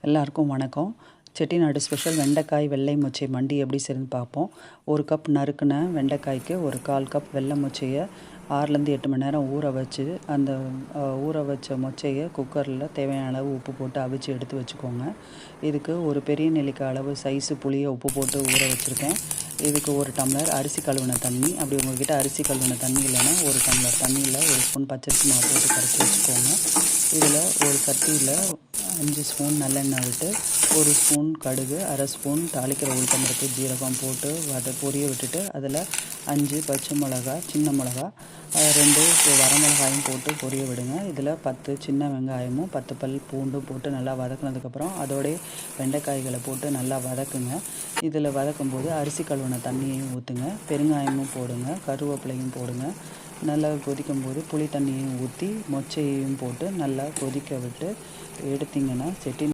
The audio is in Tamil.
எல்லாருக்கும் வணக்கம். செட்டிநாடு ஸ்பெஷல் வெண்டைக்காய் வெள்ளை மொச்சை மண்டி எப்படி செய்யணும்னு பார்ப்போம். 1 கப் நறுக்குன வெண்டைக்காய்க்கு 1/4 கப் வெள்ளை மொச்சையை 6லேருந்து 8 மணி நேரம் ஊற வச்சு, அந்த ஊற வச்ச மொச்சையை குக்கரில் தேவையான அளவு உப்பு போட்டு அவிச்சு எடுத்து வச்சுக்கோங்க. இதுக்கு ஒரு பெரிய நெல்லிக்காய் அளவு சைஸு புளியை உப்பு போட்டு ஊற வச்சுருக்கேன். இதுக்கு 1 டம்ளர் அரிசி கழுவின தண்ணி. அப்படி உங்கள்கிட்ட அரிசி கழுவின தண்ணி இல்லைன்னா 1 டம்ளர் தண்ணியில் 1 ஸ்பூன் பச்சரிசி மாவு போட்டு கரைச்சி வச்சுக்கோங்க. இதில் ஒரு சட்டியில் 5 ஸ்பூன் நல்லெண்ணெய் விட்டு 1 ஸ்பூன் கடுகு, 1/2 ஸ்பூன் தாளிக்கிற உளுத்தம்பருப்பு, ஜீரகம் போட்டு பொரிய விட்டுட்டு அதில் 5 பச்சை மிளகா, சின்ன மிளகா, 2 வரமிளகாயும் போட்டு பொரிய விடுங்க. இதில் 10 சின்ன வெங்காயமும் 10 பல் பூண்டும் போட்டு நல்லா வதக்குனதுக்கப்புறம் அதோடய வெண்டைக்காய்களை போட்டு நல்லா வதக்குங்க. இதில் வதக்கும்போது அரிசி கழுவின தண்ணியையும் ஊற்றுங்க, பெருங்காயமும் போடுங்க, கருவேப்பிலையும் போடுங்க. நல்லா கொதிக்கும்போது புளி தண்ணியையும் ஊற்றி மொச்சையையும் போட்டு நல்லா கொதிக்க விட்டு எடுத்திங்கன்னா